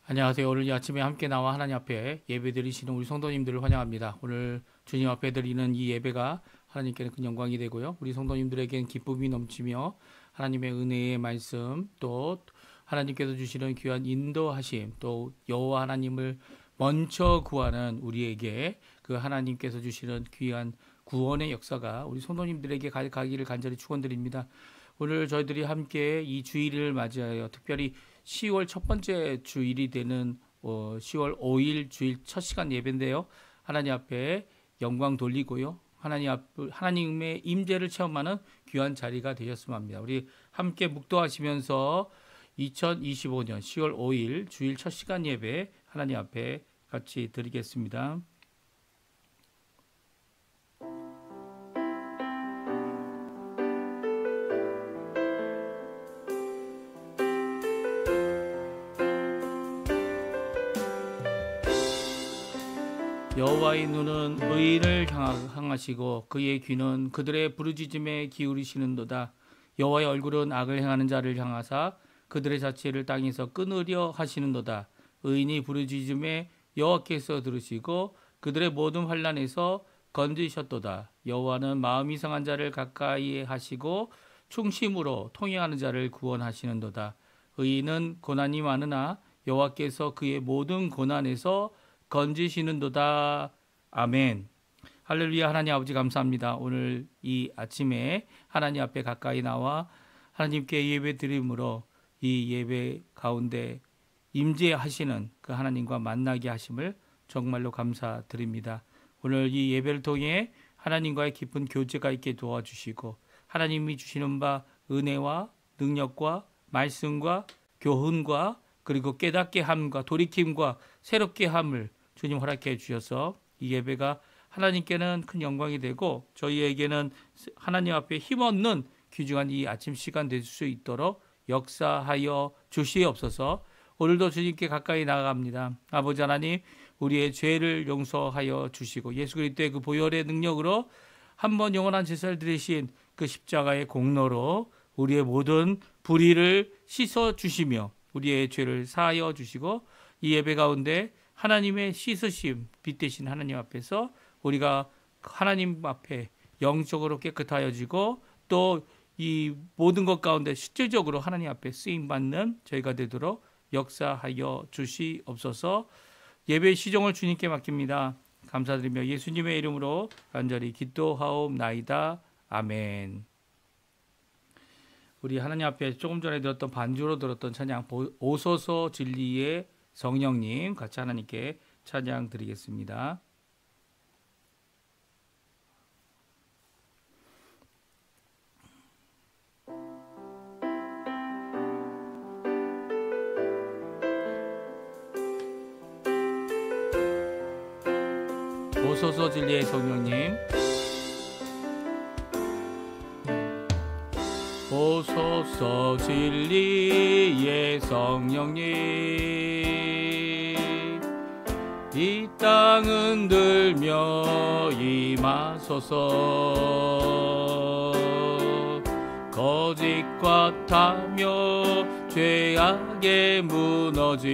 안녕하세요. 오늘 이 아침에 함께 나와 하나님 앞에 예배 드리시는 우리 성도님들을 환영합니다. 오늘 주님 앞에 드리는 이 예배가 하나님께는 큰 영광이 되고요. 우리 성도님들에겐 기쁨이 넘치며 하나님의 은혜의 말씀, 또 하나님께서 주시는 귀한 인도하심, 또 여호와 하나님을 먼저 구하는 우리에게 그 하나님께서 주시는 귀한 구원의 역사가 우리 성도님들에게 가기를 간절히 축원드립니다. 오늘 저희들이 함께 이 주일을 맞이하여 특별히 10월 첫 번째 주일이 되는 10월 5일 주일 첫 시간 예배인데요. 하나님 앞에 영광 돌리고요. 하나님의 임재를 체험하는 귀한 자리가 되셨으면 합니다. 우리 함께 묵도하시면서 2025년 10월 5일 주일 첫 시간 예배 하나님 앞에 같이 드리겠습니다. 여호와의 눈은 의인을 향하시고 그의 귀는 그들의 부르짖음에 기울이시는도다. 여호와의 얼굴은 악을 행하는 자를 향하사 그들의 자취를 땅에서 끊으려 하시는도다. 의인이 부르짖음에 여호와께서 들으시고 그들의 모든 환난에서 건지셨도다. 여호와는 마음이 상한 자를 가까이 하시고 충심으로 통행하는 자를 구원하시는도다. 의인은 고난이 많으나 여호와께서 그의 모든 고난에서 건지시는도다. 아멘. 할렐루야. 하나님 아버지 감사합니다. 오늘 이 아침에 하나님 앞에 가까이 나와 하나님께 예배 드림으로 이 예배 가운데 임재하시는 그 하나님과 만나게 하심을 정말로 감사드립니다. 오늘 이 예배를 통해 하나님과의 깊은 교제가 있게 도와주시고 하나님이 주시는 바 은혜와 능력과 말씀과 교훈과 그리고 깨닫게 함과 돌이킴과 새롭게 함을 주님 허락해 주셔서 이 예배가 하나님께는 큰 영광이 되고 저희에게는 하나님 앞에 힘없는 귀중한 이 아침 시간 될 수 있도록 역사하여 주시옵소서. 오늘도 주님께 가까이 나아갑니다. 아버지 하나님, 우리의 죄를 용서하여 주시고 예수 그리스도의 그 보혈의 능력으로 한 번 영원한 제사를 드리신 그 십자가의 공로로 우리의 모든 불의를 씻어 주시며 우리의 죄를 사하여 주시고 이 예배 가운데 하나님의 씻으심 빛 대신 하나님 앞에서 우리가 하나님 앞에 영적으로 깨끗하여지고 또 이 모든 것 가운데 실질적으로 하나님 앞에 쓰임받는 저희가 되도록 역사하여 주시옵소서. 예배 시종을 주님께 맡깁니다. 감사드리며 예수님의 이름으로 간절히 기도하옵나이다. 아멘. 우리 하나님 앞에 조금 전에 들었던 반주로 들었던 찬양 오소서 진리의 성령님 같이 하나님께 찬양 드리겠습니다. 오소서 진리의 성령님, 오소서 진리의 성령님, 이 땅 흔들며 임하소서. 거짓과 타며 죄악에 무너진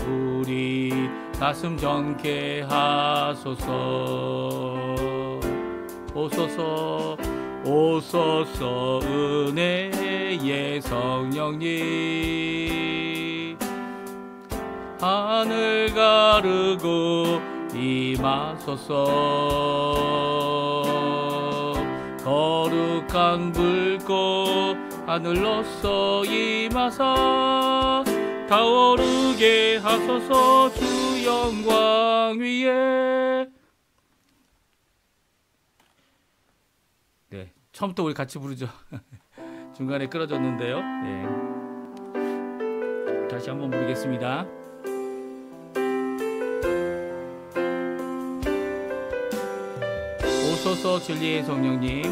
우리 가슴 정케 하소서. 오소서 오소서 은혜의 성령님, 하늘 가르고 임하소서. 거룩한 불꽃 하늘로서 임하사 타오르게 하소서. 주 영광 위에. 네, 처음부터 우리 같이 부르죠. 중간에 끊어졌는데요. 네. 다시 한번 부르겠습니다. 오소서 진리의 성령님,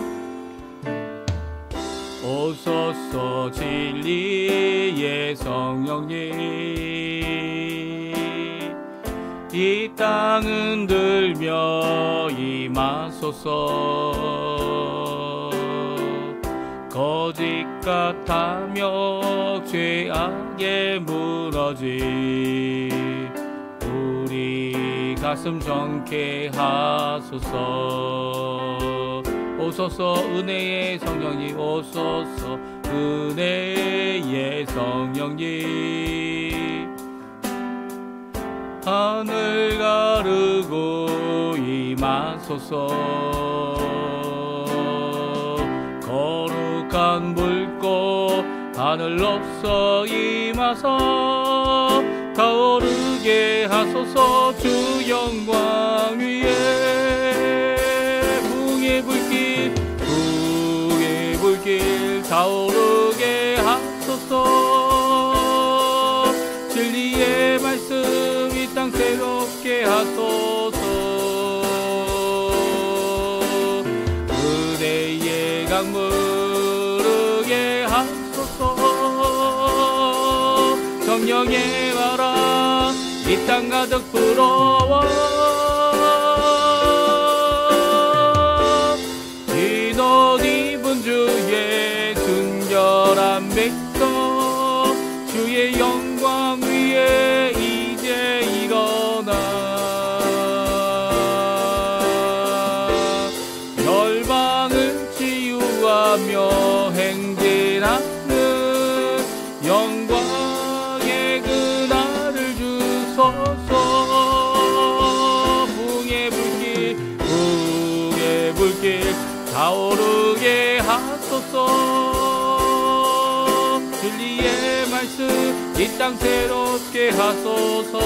오소서 진리의 성령님, 이 땅 흔들며 임하소서. 거짓과 같다며 죄악에 무너지 우리 가슴 정케 하소서. 오소서 은혜의 성령님 오소서 은혜의 성령님 하늘 가르고 임하소서. 거룩한 불꽃 하늘로서 임하사 타오르게 하소서. 주 영광 위에 붕의 불길 타오르게 하소서. 진리의 말씀 이 땅 새롭게 하소서. 은혜의 강물 흐르게 하소서. 성령의 바람 이 땅 가득 불어와 흰옷 입은 주의 순결한 백성 주의 영광 위에 이제 일어나 열방을 치유하며 행진하는 영광의 그날을 주소서. 붕의 불길 타오르게 하소서. 진리의 말씀 이 땅 새롭게 하소서.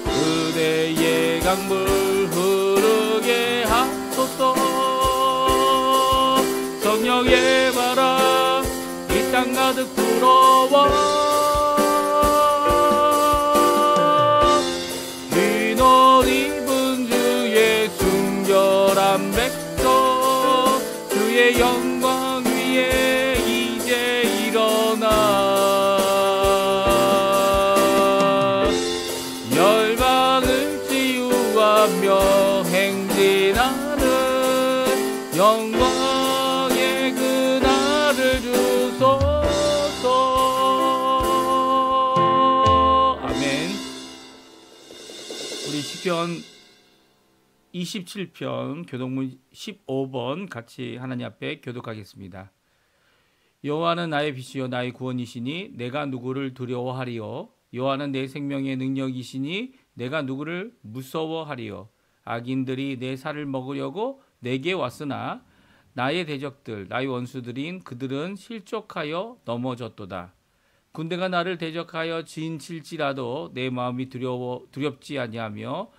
은혜의 강물 흐르게 하소서. 성령의 바람 이 땅 가득 불어와 흰옷 입은 주의 순결한 백성 주의 영광 위에 이제 일어나 열방을 치유하며 행진하는 영광의 그날을 주소서. 아멘. 우리 시편 27편 교독문 15번 같이 하나님 앞에 교독하겠습니다. 여호와는 나의 빛이요 나의 구원이시니 내가 누구를 두려워하리요. 여호와는 내 생명의 능력이시니 내가 누구를 무서워하리요. 악인들이 내 살을 먹으려고 내게 왔으나 나의 대적들 나의 원수들인 그들은 실족하여 넘어졌도다. 군대가 나를 대적하여 진칠지라도 내 마음이 두렵지 아니하며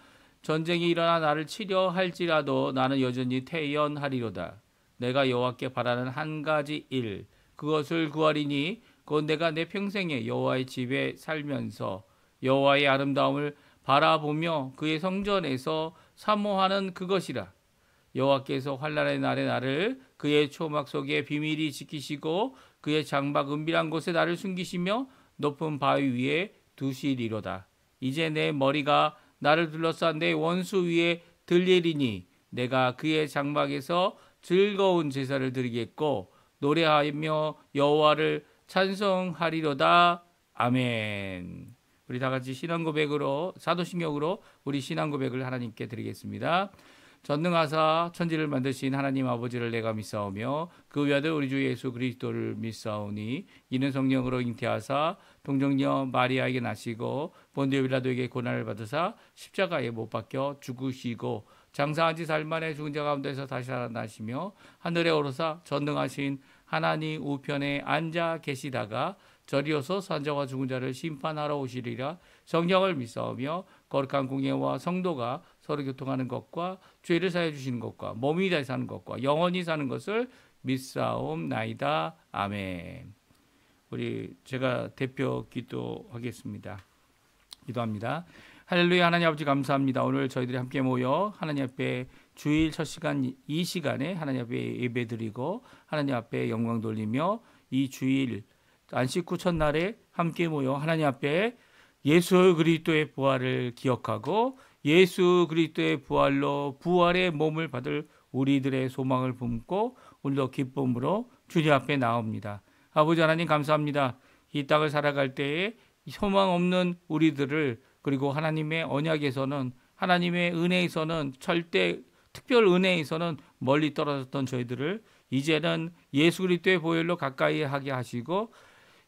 전쟁이 일어나 나를 치려 할지라도 나는 여전히 태연하리로다. 내가 여호와께 바라는 한 가지 일 그것을 구하리니 곧 내가 내 평생에 여호와의 집에 살면서 여호와의 아름다움을 바라보며 그의 성전에서 사모하는 그것이라. 여호와께서 환난의 날에 나를 그의 초막 속에 비밀히 지키시고 그의 장막 은밀한 곳에 나를 숨기시며 높은 바위 위에 두시리로다. 이제 내 머리가 나를 둘러싼 내 원수 위에 들리리니 내가 그의 장막에서 즐거운 제사를 드리겠고 노래하며 여호와를 찬송하리로다. 아멘. 우리 다 같이 신앙 고백으로 사도신경으로 우리 신앙 고백을 하나님께 드리겠습니다. 전능하사 천지를 만드신 하나님 아버지를 내가 믿사오며 그 외아들 우리 주 예수 그리스도를 믿사오니 이는 성령으로 잉태하사 동정녀 마리아에게 나시고 본디오 빌라도에게 고난을 받으사 십자가에 못 박혀 죽으시고 장사한 지 사흘 만에 죽은 자 가운데서 다시 살아나시며 하늘에 오르사 전능하신 하나님 우편에 앉아 계시다가 저리어서 산자와 죽은 자를 심판하러 오시리라. 성령을 믿사오며 거룩한 공예와 성도가 서로 교통하는 것과 죄를 사해 주시는 것과 몸이 다시 사는 것과 영원히 사는 것을 믿사옵나이다. 아멘. 우리 제가 대표 기도하겠습니다. 기도합니다. 할렐루야. 하나님 아버지 감사합니다. 오늘 저희들이 함께 모여 하나님 앞에 주일 첫 시간 이 시간에 하나님 앞에 예배드리고 하나님 앞에 영광 돌리며 이 주일 안식 후 첫날에 함께 모여 하나님 앞에 예수 그리스도의 부활을 기억하고 예수 그리스도의 부활로 부활의 몸을 받을 우리들의 소망을 품고 오늘도 기쁨으로 주님 앞에 나옵니다. 아버지 하나님 감사합니다. 이 땅을 살아갈 때에 소망 없는 우리들을, 그리고 하나님의 언약에서는, 하나님의 은혜에서는, 절대 특별 은혜에서는 멀리 떨어졌던 저희들을 이제는 예수 그리스도의 보혈로 가까이 하게 하시고,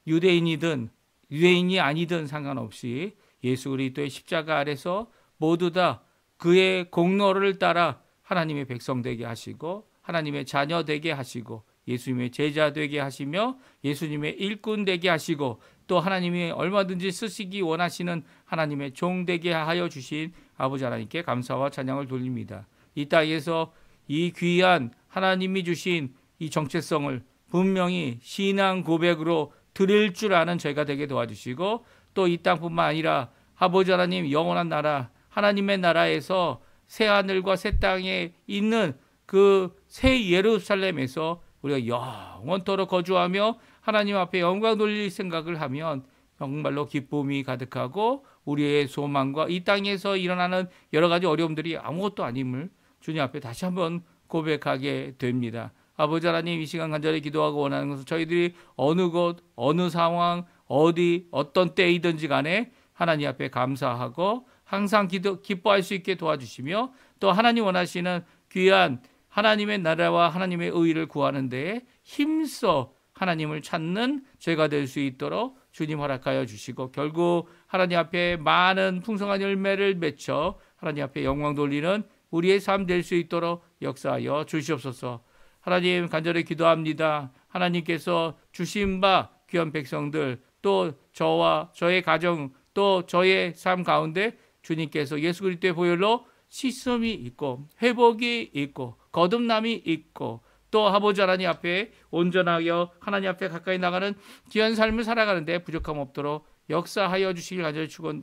유대인이든 유대인이 아니든 상관없이 예수 그리스도의 십자가 아래서 모두 다 그의 공로를 따라 하나님의 백성 되게 하시고, 하나님의 자녀 되게 하시고, 예수님의 제자 되게 하시며, 예수님의 일꾼 되게 하시고, 또 하나님이 얼마든지 쓰시기 원하시는 하나님의 종 되게 하여 주신 아버지 하나님께 감사와 찬양을 돌립니다. 이 땅에서 이 귀한 하나님이 주신 이 정체성을 분명히 신앙 고백으로 드릴 줄 아는 저희가 되게 도와주시고, 또 이 땅뿐만 아니라 아버지 하나님 영원한 나라, 하나님의 나라에서 새 하늘과 새 땅에 있는 그 새 예루살렘에서 우리가 영원토록 거주하며 하나님 앞에 영광 돌릴 생각을 하면 정말로 기쁨이 가득하고, 우리의 소망과 이 땅에서 일어나는 여러 가지 어려움들이 아무것도 아님을 주님 앞에 다시 한번 고백하게 됩니다. 아버지 하나님, 이 시간 간절히 기도하고 원하는 것은 저희들이 어느 곳, 어느 상황, 어디, 어떤 때이든지 간에 하나님 앞에 감사하고 항상 기뻐할 수 있게 도와주시며, 또 하나님 원하시는 귀한 하나님의 나라와 하나님의 의를 구하는 데에 힘써 하나님을 찾는 죄가 될 수 있도록 주님 허락하여 주시고, 결국 하나님 앞에 많은 풍성한 열매를 맺혀 하나님 앞에 영광 돌리는 우리의 삶 될 수 있도록 역사하여 주시옵소서. 하나님 간절히 기도합니다. 하나님께서 주신 바 귀한 백성들, 또 저와 저의 가정, 또 저의 삶 가운데 주님께서 예수 그리스도의 보혈로 씻음이 있고 회복이 있고 거듭남이 있고, 또 아버지 하나님 앞에 온전하여 하나님 앞에 가까이 나가는 귀한 삶을 살아가는데 부족함 없도록 역사하여 주시길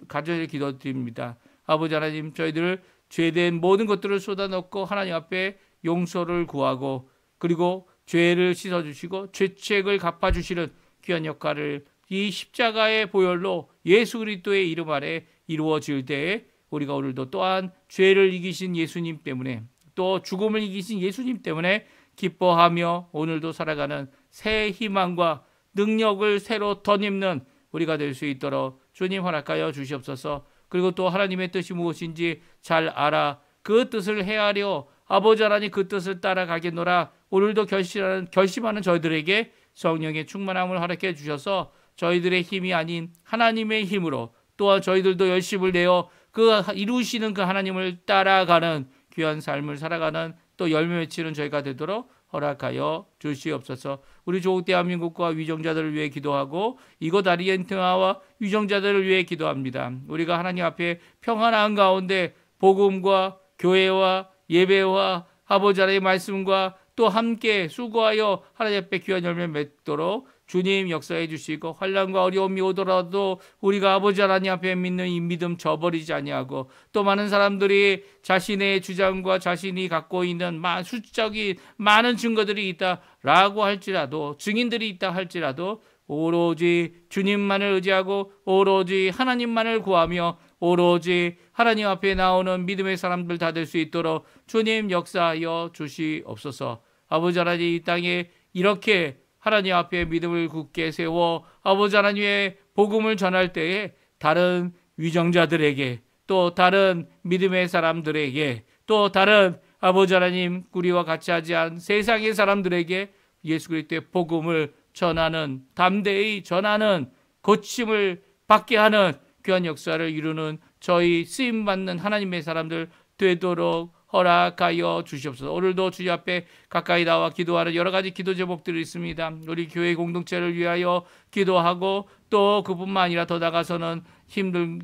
간절히 기도드립니다. 아버지 하나님, 저희들 죄된 모든 것들을 쏟아넣고 하나님 앞에 용서를 구하고, 그리고 죄를 씻어주시고 죄책을 갚아주시는 귀한 역할을 이 십자가의 보혈로 예수 그리스도의 이름 아래 이루어질 때에 우리가 오늘도 또한 죄를 이기신 예수님 때문에, 또 죽음을 이기신 예수님 때문에 기뻐하며 오늘도 살아가는 새 희망과 능력을 새로 덧입는 우리가 될 수 있도록 주님 허락하여 주시옵소서. 그리고 또 하나님의 뜻이 무엇인지 잘 알아 그 뜻을 헤아려 아버지 하나님 그 뜻을 따라가겠노라. 오늘도 결심하는 저희들에게 성령의 충만함을 허락해 주셔서 저희들의 힘이 아닌 하나님의 힘으로, 또한 저희들도 열심을 내어 그 이루시는 그 하나님을 따라가는 귀한 삶을 살아가는, 또 열매 맺히는 저희가 되도록 허락하여 주시옵소서. 우리 조국 대한민국과 위정자들을 위해 기도하고 이곳 아르헨티나와 위정자들을 위해 기도합니다. 우리가 하나님 앞에 평안한 가운데 복음과 교회와 예배와 아버지 하나님의 말씀과 또 함께 수고하여 하나님 앞에 귀한 열매 맺도록 주님 역사해 주시고, 환난과 어려움이 오더라도 우리가 아버지 하나님 앞에 믿는 이 믿음 저버리지 아니하고, 또 많은 사람들이 자신의 주장과 자신이 갖고 있는 수적인 많은 증거들이 있다라고 할지라도, 증인들이 있다 할지라도 오로지 주님만을 의지하고 오로지 하나님만을 구하며 오로지 하나님 앞에 나오는 믿음의 사람들 다 될 수 있도록 주님 역사하여 주시옵소서. 아버지 하나님, 이 땅에 이렇게 하나님 앞에 믿음을 굳게 세워 아버지 하나님의 복음을 전할 때에 다른 위정자들에게, 또 다른 믿음의 사람들에게, 또 다른 아버지 하나님 우리와 같이 하지 않은 세상의 사람들에게 예수 그리스도의 복음을 전하는, 담대히 전하는, 고침을 받게 하는 귀한 역사를 이루는 저희 쓰임받는 하나님의 사람들 되도록 허락하여 주시옵소서. 오늘도 주님 앞에 가까이 나와 기도하는 여러 가지 기도 제목들이 있습니다. 우리 교회 공동체를 위하여 기도하고, 또 그뿐만 아니라 더 나가서는 힘든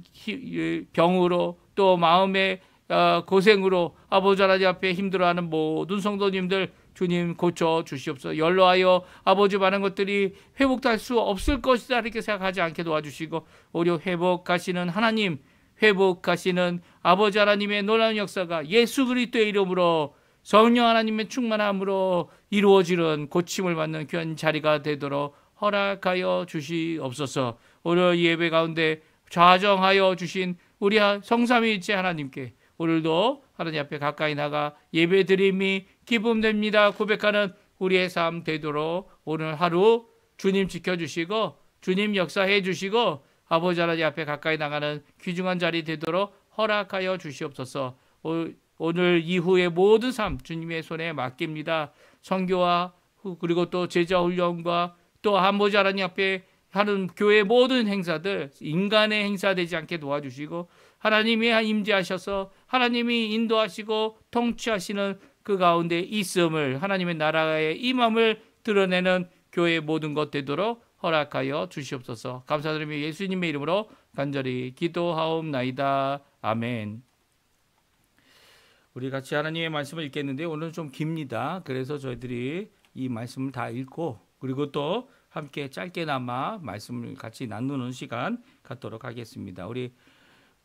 병으로, 또 마음의 고생으로 아버지 하나님 앞에 힘들어하는 모든 성도님들 주님 고쳐 주시옵소서. 연로하여 아버지 많은 것들이 회복할 수 없을 것이다 이렇게 생각하지 않게 도와주시고, 오히려 회복하시는 하나님, 회복하시는 아버지 하나님의 놀라운 역사가 예수 그리스도의 이름으로 성령 하나님의 충만함으로 이루어지는 고침을 받는 귀한 자리가 되도록 허락하여 주시옵소서. 오늘 예배 가운데 좌정하여 주신 우리 성삼위일체 하나님께 오늘도 하나님 앞에 가까이 나가 예배드림이 기쁨됩니다 고백하는 우리의 삶 되도록 오늘 하루 주님 지켜주시고 주님 역사해 주시고 아버지 하나님 앞에 가까이 나가는 귀중한 자리 되도록 허락하여 주시옵소서. 오늘 이후의 모든 삶 주님의 손에 맡깁니다. 선교와 그리고 또 제자 훈련과 또 아버지 하나님 앞에 하는 교회 모든 행사들 인간의 행사되지 않게 도와주시고 하나님이 임재하셔서 하나님이 인도하시고 통치하시는 그 가운데 있음을 하나님의 나라의 임함을 드러내는 교회의 모든 것 되도록 허락하여 주시옵소서. 감사드리며 예수님의 이름으로 간절히 기도하옵나이다. 아멘. 우리 같이 하나님의 말씀을 읽겠는데 오늘은 좀 깁니다. 그래서 저희들이 이 말씀을 다 읽고 그리고 또 함께 짧게나마 말씀을 같이 나누는 시간 갖도록 하겠습니다. 우리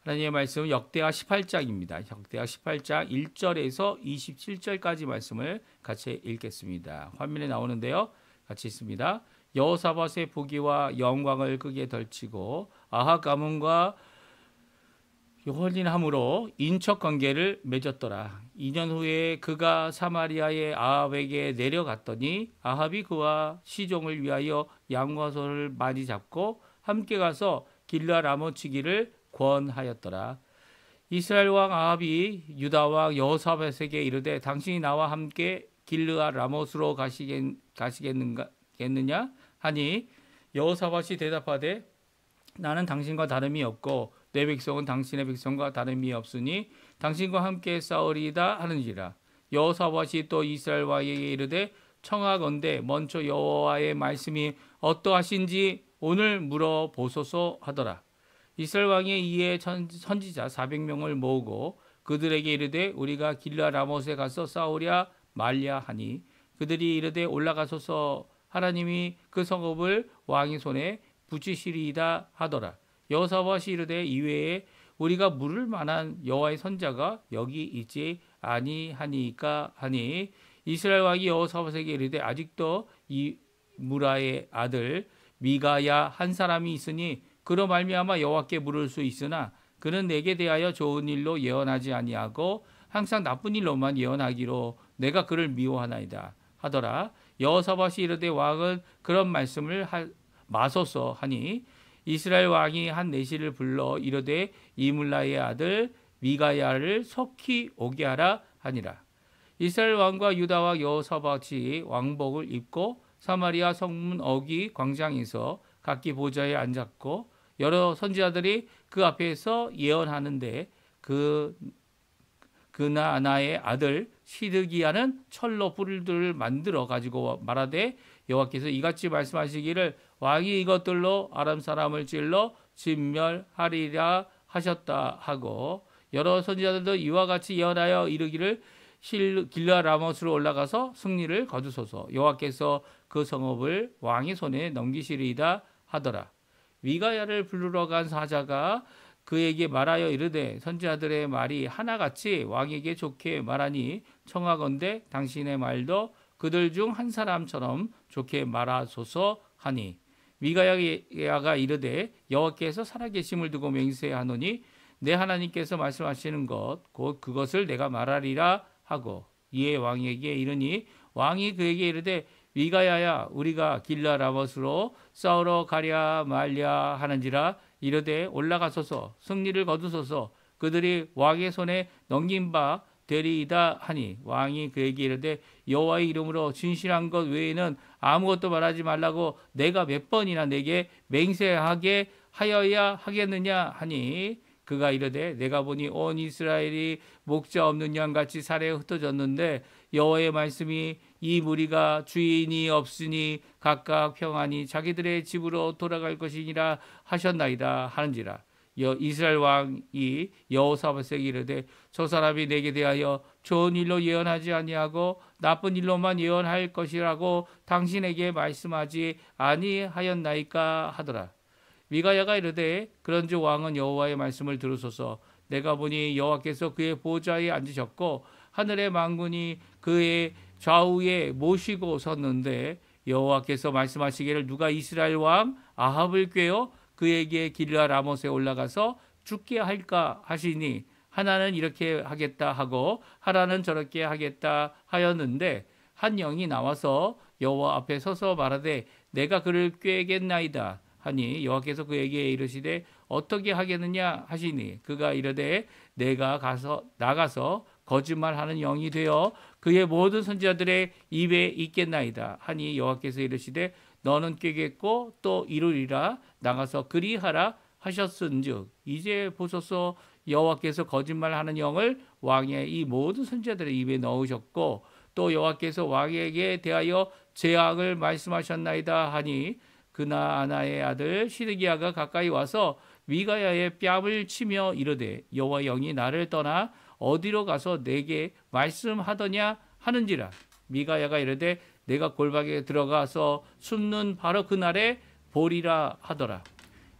하나님의 말씀은 역대하 18장입니다. 역대하 18장 1절에서 27절까지 말씀을 같이 읽겠습니다. 화면에 나오는데요. 같이 있습니다. 여호사밧의 부귀와 영광을 크게 덜치고 아합 가문과 혼인함으로 인척 관계를 맺었더라. 2년 후에 그가 사마리아의 아합에게 내려갔더니 아합이 그와 시종을 위하여 양과 소를 많이 잡고 함께 가서 길르앗 라모치기를 권하였더라. 이스라엘 왕 아합이 유다 왕 여호사밧에게 이르되 당신이 나와 함께 길르앗 라못으로 가시겠느냐 하니 여호사밧이 대답하되 나는 당신과 다름이 없고 내 백성은 당신의 백성과 다름이 없으니 당신과 함께 싸우리이다 하는지라. 여호사밧이 또 이스라엘 왕에게 이르되 청하건대 먼저 여호와의 말씀이 어떠하신지 오늘 물어보소서 하더라. 이스라엘 왕이 이에 선지자 400명을 모으고 그들에게 이르되 우리가 길르앗 라못에 가서 싸우랴 말랴 하니 그들이 이르되 올라가소서 하나님이 그 성읍을 왕의 손에 붙이시리이다 하더라. 여호사밧이 이르되 이외에 우리가 물을 만한 여호와의 선자가 여기 있지 아니하니까 하니 이스라엘 왕이 여호사밧에게 이르되 아직도 이 무라의 아들 미가야 한 사람이 있으니 그로 말미암아 여호와께 물을 수 있으나 그는 내게 대하여 좋은 일로 예언하지 아니하고 항상 나쁜 일로만 예언하기로 내가 그를 미워하나이다 하더라. 여호사밧이 이르되 왕은 그런 말씀을 마소서 하니 이스라엘 왕이 한 내시를 불러 이르되 이물라의 아들 미가야를 속히 오게 하라 하니라. 이스라엘 왕과 유다 왕 여호사밧이 왕복을 입고 사마리아 성문 어귀 광장에서 각기 보좌에 앉았고 여러 선지자들이 그 앞에서 예언하는데 그나아나의 아들 시드기야는 철로 뿔들을 만들어 가지고 말하되 여호와께서 이같이 말씀하시기를 왕이 이것들로 아람 사람을 찔러 진멸하리라 하셨다 하고 여러 선지자들도 이와 같이 예언하여 이르기를 길르앗 라못으로 올라가서 승리를 거두소서 여호와께서 그 성읍을 왕의 손에 넘기시리이다 하더라. 미가야를 부르러 간 사자가 그에게 말하여 이르되 선지자들의 말이 하나같이 왕에게 좋게 말하니 청하건대 당신의 말도 그들 중 한 사람처럼 좋게 말하소서 하니 미가야가 이르되 여호와께서 살아계심을 두고 맹세하노니 내 하나님께서 말씀하시는 것 곧 그것을 내가 말하리라 하고 이에 왕에게 이르니 왕이 그에게 이르되 미가야야 우리가 길르앗 라못으로 싸우러 가랴 말랴 하는지라 이르되 올라가소서 승리를 거두소서 그들이 왕의 손에 넘긴 바 되리이다 하니 왕이 그에게 이르되 여호와의 이름으로 진실한 것 외에는 아무것도 말하지 말라고 내가 몇 번이나 내게 맹세하게 하여야 하겠느냐 하니 그가 이르되 내가 보니 온 이스라엘이 목자 없는 양같이 살에 흩어졌는데 여호와의 말씀이 이 무리가 주인이 없으니 각각 평안히 자기들의 집으로 돌아갈 것이니라 하셨나이다 하는지라. 이스라엘 왕이 여호사밧에게 이르되 저 사람이 내게 대하여 좋은 일로 예언하지 아니하고 나쁜 일로만 예언할 것이라고 당신에게 말씀하지 아니하였나이까 하더라. 미가야가 이르되 그런즉 왕은 여호와의 말씀을 들으소서 내가 보니 여호와께서 그의 보좌에 앉으셨고 하늘의 만군이 그의 좌우에 모시고 섰는데 여호와께서 말씀하시기를 누가 이스라엘 왕 아합을 꾀어 그에게 길르앗 라못에 올라가서 죽게 할까 하시니 하나는 이렇게 하겠다 하고 하나는 저렇게 하겠다 하였는데 한 영이 나와서 여호와 앞에 서서 말하되 내가 그를 꾀겠나이다 하니 여호와께서 그에게 이르시되 어떻게 하겠느냐 하시니 그가 이르되 내가 나가서 거짓말하는 영이 되어 그의 모든 선지자들의 입에 있겠나이다 하니 여호와께서 이르시되 너는 꾀겠고 또 이루리라 나가서 그리하라 하셨은즉 이제 보소서 여호와께서 거짓말하는 영을 왕의 이 모든 선지자들의 입에 넣으셨고 또 여호와께서 왕에게 대하여 재앙을 말씀하셨나이다 하니 그나아나의 아들 시드기야가 가까이 와서 미가야의 뺨을 치며 이르되 여호와 영이 나를 떠나 어디로 가서 내게 말씀하더냐 하는지라 미가야가 이르되 내가 골방에 들어가서 숨는 바로 그날에 보리라 하더라.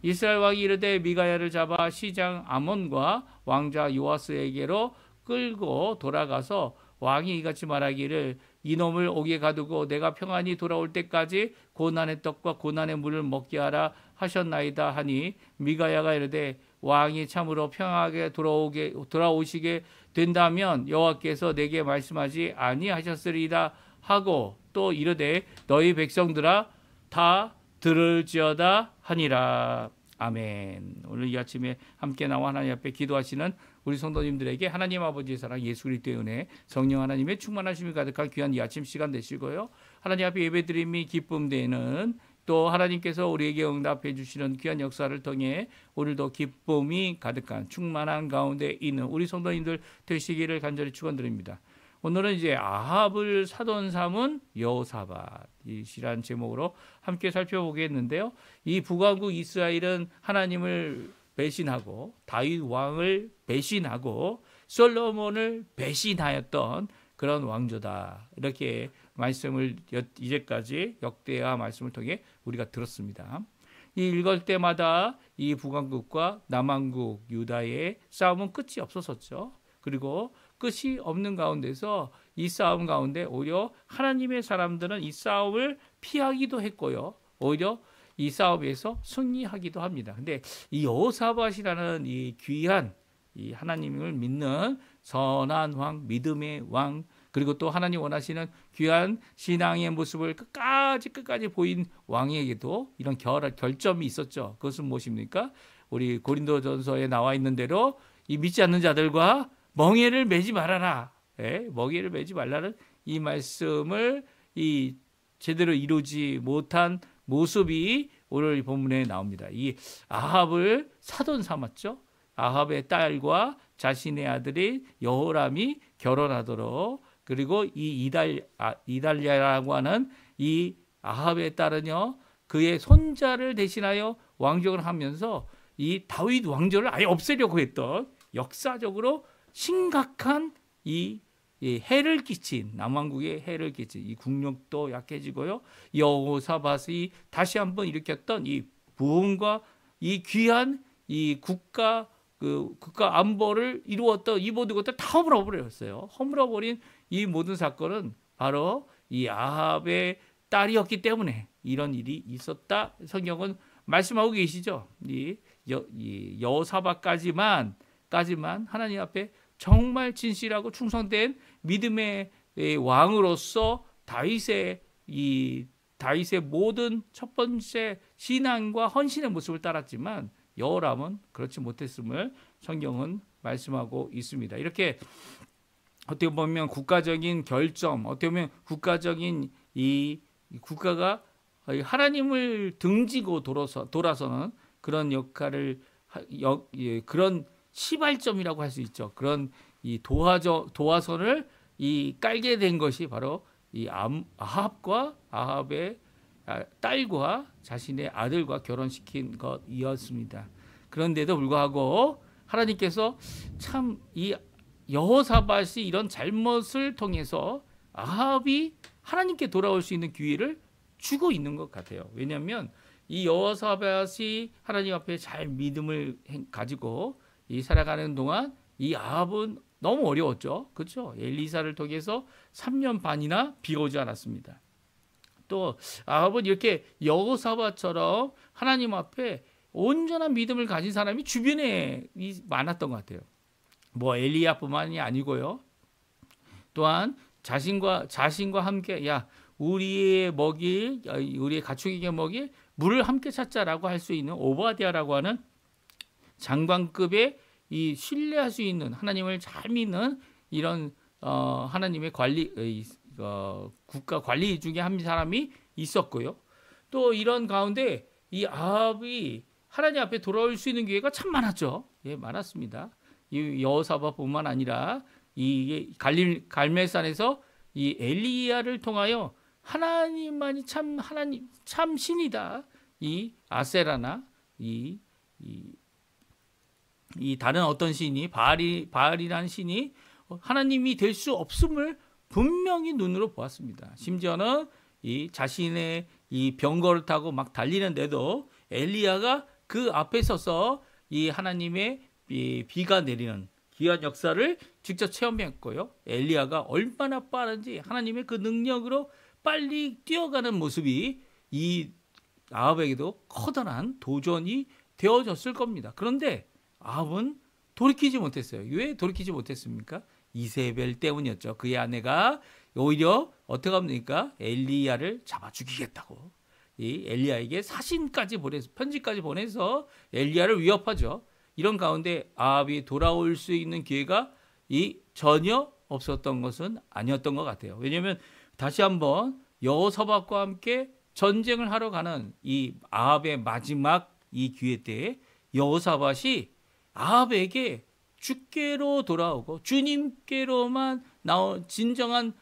이스라엘 왕이 이르되 미가야를 잡아 시장 아몬과 왕자 요아스에게로 끌고 돌아가서 왕이 이같이 말하기를 이놈을 옥에 가두고 내가 평안히 돌아올 때까지 고난의 떡과 고난의 물을 먹게 하라 하셨나이다 하니 미가야가 이르되 왕이 참으로 평안하게 돌아오시게 된다면 여호와께서 내게 말씀하지 아니하셨으리이다 하고 또 이르되 너희 백성들아 다 들을지어다 하니라. 아멘. 오늘 이 아침에 함께 나와 하나님 앞에 기도하시는 우리 성도님들에게 하나님 아버지의 사랑 예수 그리스도의 은혜 성령 하나님의 충만하심이 가득한 귀한 이 아침 시간 되시고요. 하나님 앞에 예배드림이 기쁨 되는 또 하나님께서 우리에게 응답해 주시는 귀한 역사를 통해 오늘도 기쁨이 가득한 충만한 가운데 있는 우리 성도님들 되시기를 간절히 축원드립니다. 오늘은 이제 아합을 사돈 삼은 여호사밧이라는 제목으로 함께 살펴보겠는데요. 이 북왕국 이스라엘은 하나님을 배신하고 다윗 왕을 배신하고 솔로몬을 배신하였던 그런 왕조다. 이렇게 말씀을 이제까지 역대하 말씀을 통해 우리가 들었습니다. 이 읽을 때마다 이 북왕국과 남왕국 유다의 싸움은 끝이 없었었죠. 그리고 끝이 없는 가운데서 이 싸움 가운데 오히려 하나님의 사람들은 이 싸움을 피하기도 했고요. 오히려 이 싸움에서 승리하기도 합니다. 근데 이 여호사밧이라는 이 귀한 이 하나님을 믿는 선한 왕, 믿음의 왕, 그리고 또 하나님 원하시는 귀한 신앙의 모습을 끝까지 보인 왕에게도 이런 결점이 있었죠. 그것은 무엇입니까? 우리 고린도전서에 나와 있는 대로 이 믿지 않는 자들과 멍에를 매지 말아라. 멍에를 매지 말라는 이 말씀을 이 제대로 이루지 못한 모습이 오늘 본문에 나옵니다. 이 아합을 사돈 삼았죠. 아합의 딸과 자신의 아들이 여호람이 결혼하도록 그리고 이 이달랴라고 하는 이 아합의 딸은요 그의 손자를 대신하여 왕족을 하면서 이 다윗 왕조를 아예 없애려고 했던 역사적으로 심각한 이 해를 끼친 남왕국에 해를 끼친 이 국력도 약해지고요. 여호사밧이 다시 한번 일으켰던 이 부흥과 이 귀한 이 국가 안보를 이루었던 이 모든 것들 다 허물어버렸어요. 허물어버린 이 모든 사건은 바로 이 아합의 딸이었기 때문에 이런 일이 있었다. 성경은 말씀하고 계시죠. 이 여호사밧까지만 하나님 앞에 정말 진실하고 충성된 믿음의 왕으로서 다윗의 모든 첫 번째 신앙과 헌신의 모습을 따랐지만 여호람은 그렇지 못했음을 성경은 말씀하고 있습니다. 이렇게 어떻게 보면 국가적인 결점, 어떻게 보면 국가적인 이 국가가 하나님을 등지고 돌아서는 그런 역할을 그런 시발점이라고 할 수 있죠. 그런 이 도화선을 이 깔게 된 것이 바로 이 아합과 아합의 딸과 자신의 아들과 결혼시킨 것이었습니다. 그런데도 불구하고 하나님께서 참 이 여호사밧이 이런 잘못을 통해서 아합이 하나님께 돌아올 수 있는 기회를 주고 있는 것 같아요. 왜냐하면 이 여호사밧이 하나님 앞에 잘 믿음을 가지고 이 살아가는 동안 이 아합은 너무 어려웠죠. 그렇죠? 엘리사를 통해서 3년 반이나 비가 오지 않았습니다. 또 아합은 이렇게 여호사밧처럼 하나님 앞에 온전한 믿음을 가진 사람이 주변에 많았던 것 같아요. 뭐 엘리야뿐만이 아니고요. 또한 자신과 함께 우리의 가축에게 먹일 물을 함께 찾자라고 할 수 있는 오바댜라고 하는 장관급의 이 신뢰할 수 있는 하나님을 잘 믿는 이런 하나님의 국가 관리 중에 한 사람이 있었고요. 또 이런 가운데 이 아합이 하나님 앞에 돌아올 수 있는 기회가 참 많았죠. 예, 많았습니다. 이 여호사밧뿐만 아니라 이 갈멜산에서 이 엘리야를 통하여 하나님만이 참 신이다. 이 아세라나 이 다른 어떤 신이 바알이라는 신이 하나님이 될 수 없음을 분명히 눈으로 보았습니다. 심지어는 이 자신의 이 병거를 타고 막 달리는데도 엘리야가 그 앞에 서서 이 하나님의 비가 내리는 귀한 역사를 직접 체험했고요. 엘리야가 얼마나 빠른지 하나님의 그 능력으로 빨리 뛰어가는 모습이 이 아합에게도 커다란 도전이 되어졌을 겁니다. 그런데 아합은 돌이키지 못했어요. 왜 돌이키지 못했습니까? 이세벨 때문이었죠. 그의 아내가 오히려 어떻게 합니까? 엘리야를 잡아 죽이겠다고 이 엘리야에게 편지까지 보내서 엘리야를 위협하죠. 이런 가운데 아합이 돌아올 수 있는 기회가 전혀 없었던 것은 아니었던 것 같아요. 왜냐하면 다시 한번 여호사밧과 함께 전쟁을 하러 가는 이 아합의 마지막 이 기회 때에 여호사밧이 아합에게 주께로 돌아오고 주님께로만 진정한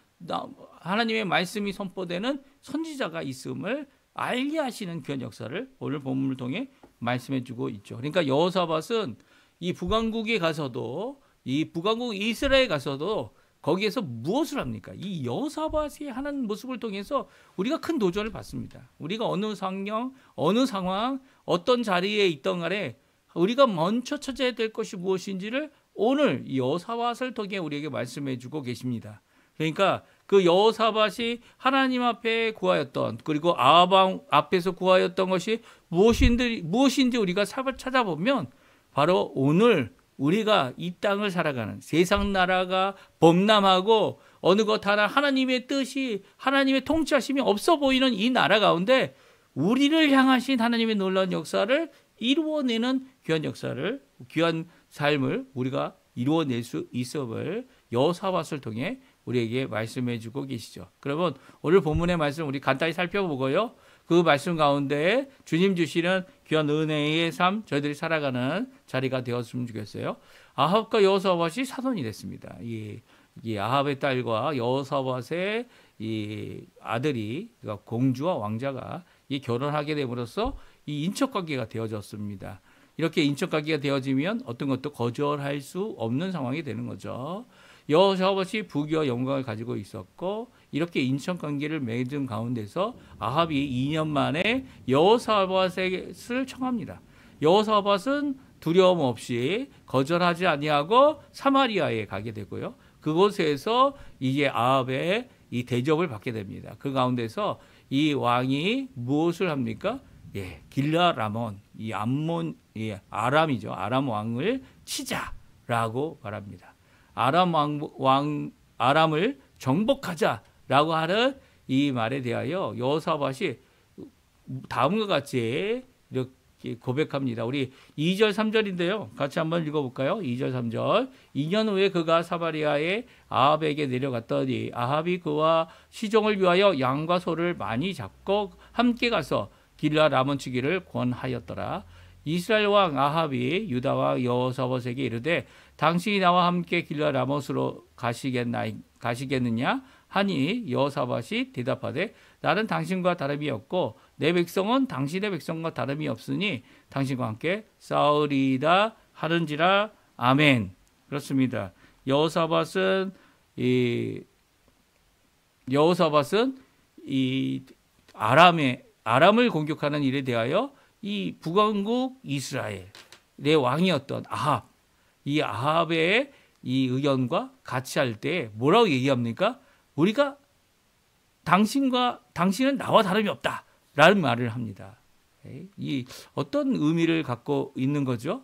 하나님의 말씀이 선포되는 선지자가 있음을 알게 하시는 그런 역사를 오늘 본문을 통해 말씀해 주고 있죠. 그러니까 여호사밧은 이 북왕국에 가서도 이 북왕국 이스라엘에 가서도 거기에서 무엇을 합니까? 이 여호사밧이 하는 모습을 통해서 우리가 큰 도전을 받습니다. 우리가 어느 상황, 어떤 자리에 있던 간에 우리가 먼저 찾아야 될 것이 무엇인지를 오늘 여호사밧을 통해 우리에게 말씀해 주고 계십니다. 그러니까 그 여호사밧이 하나님 앞에 구하였던 그리고 아합 앞에서 구하였던 것이 무엇인지 우리가 찾아보면 바로 오늘 우리가 이 땅을 살아가는 세상 나라가 범람하고 어느 것 하나 하나님의 뜻이 하나님의 통치하심이 없어 보이는 이 나라 가운데 우리를 향하신 하나님의 놀라운 역사를 이루어내는 귀한 삶을 우리가 이루어낼 수 있음을 여호사밧을 통해 우리에게 말씀해 주고 계시죠. 그러면 오늘 본문의 말씀 우리 간단히 살펴보고요. 그 말씀 가운데 주님 주시는 귀한 은혜의 삶 저희들이 살아가는 자리가 되었으면 좋겠어요. 아합과 여호사밧이 사돈이 됐습니다. 이 아합의 딸과 여호사밧의 이 아들이 그러니까 공주와 왕자가 결혼하게 됨으로써 이 인척관계가 되어졌습니다. 이렇게 인척관계가 되어지면 어떤 것도 거절할 수 없는 상황이 되는 거죠. 여호사밧이 부귀와 영광을 가지고 있었고 이렇게 인척관계를 맺은 가운데서 아합이 2년 만에 여호사밧을 청합니다. 여호사밧은 두려움 없이 거절하지 아니하고 사마리아에 가게 되고요. 그곳에서 이제 아합의 이 대접을 받게 됩니다. 그 가운데서 이 왕이 무엇을 합니까? 길라 라몬, 아람이죠. 아람 왕을 치자라고 말합니다. 아람을 정복하자라고 하는 이 말에 대하여 여호사밧이 다음과 같이 이렇게 고백합니다. 우리 2절 3절인데요. 같이 한번 읽어볼까요? 2절 3절. 2년 후에 그가 사마리아에 아합에게 내려갔더니 아합이 그와 시종을 위하여 양과 소를 많이 잡고 함께 가서 길라 라몬 치기를 권하였더라. 이스라엘 왕 아합이 유다와 여호사밧에게 이르되 당신이 나와 함께 길라 라못으로 가시겠느냐 하니 여호사밧이 대답하되 나는 당신과 다름이 없고 내 백성은 당신의 백성과 다름이 없으니 당신과 함께 싸우리이다 하는지라. 아멘. 그렇습니다. 여호사밧은 이 아람을 공격하는 일에 대하여 이 북왕국 이스라엘의 왕이었던 아합, 이 아합의 이 의견과 같이 할 때 뭐라고 얘기합니까? 우리가 당신은 나와 다름이 없다라는 말을 합니다. 이 어떤 의미를 갖고 있는 거죠?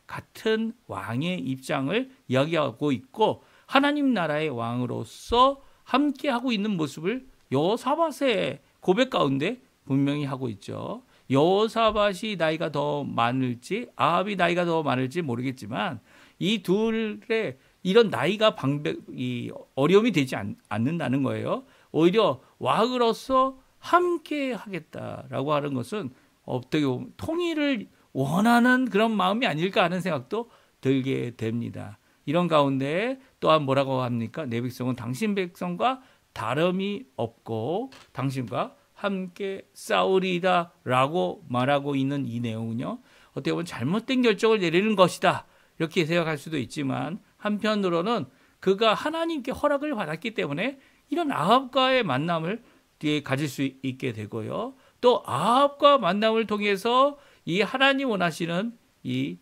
같은 왕의 입장을 이야기하고 있고 하나님 나라의 왕으로서 함께 하고 있는 모습을 여호사밧의 고백 가운데 분명히 하고 있죠. 여호사밧이 나이가 더 많을지 아합이 나이가 더 많을지 모르겠지만 이 둘의 이런 나이가 어려움이 되지 않는다는 거예요. 오히려 왕으로서 함께 하겠다라고 하는 것은 어떻게 보면 통일을 원하는 그런 마음이 아닐까 하는 생각도 들게 됩니다. 이런 가운데 또한 뭐라고 합니까? 내 백성은 당신 백성과 다름이 없고 당신과 함께 싸우리다 라고 말하고 있는 이 내용은요, 어떻게 보면 잘못된 결정을 내리는 것이다 이렇게 생각할 수도 있지만, 한편으로는 그가 하나님께 허락을 받았기 때문에 이런 아합과의 만남을 가질 수 있게 되고요, 또 아합과 만남을 통해서 이 하나님 원하시는 이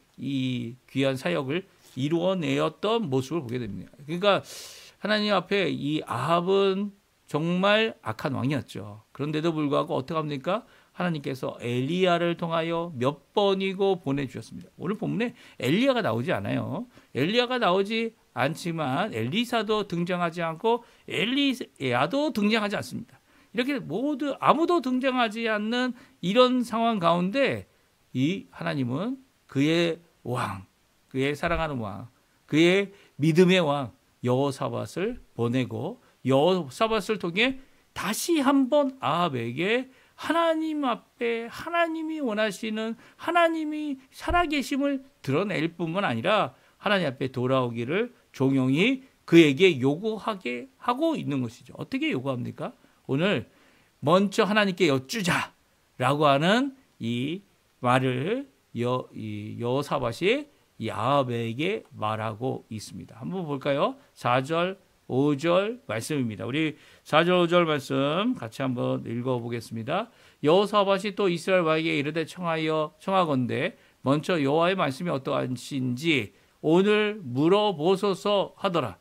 귀한 사역을 이루어내었던 모습을 보게 됩니다. 그러니까 하나님 앞에 이 아합은 정말 악한 왕이었죠. 그런데도 불구하고 어떻게 합니까? 하나님께서 엘리야를 통하여 몇 번이고 보내주셨습니다. 오늘 본문에 엘리야가 나오지 않아요. 엘리야가 나오지 않지만 엘리사도 등장하지 않고 엘리야도 등장하지 않습니다. 이렇게 모두 아무도 등장하지 않는 이런 상황 가운데 이 하나님은 그의 왕, 그의 사랑하는 왕, 그의 믿음의 왕 여호사밧을 보내고 여호사밧을 통해 다시 한번 아합에게 하나님 앞에 하나님이 원하시는 하나님이 살아계심을 드러낼 뿐만 아니라 하나님 앞에 돌아오기를 종용이 그에게 요구하게 하고 있는 것이죠. 어떻게 요구합니까? 오늘 먼저 하나님께 여쭈자라고 하는 이 말을 여호사밧이 이 아합에게 말하고 있습니다. 한번 볼까요? 4절 5절 말씀입니다. 우리 4절 5절 말씀 같이 한번 읽어보겠습니다. 여호사밧이 또 이스라엘 왕에게 이르되 청하건대 먼저 여호와의 말씀이 어떠하신지 오늘 물어보소서 하더라.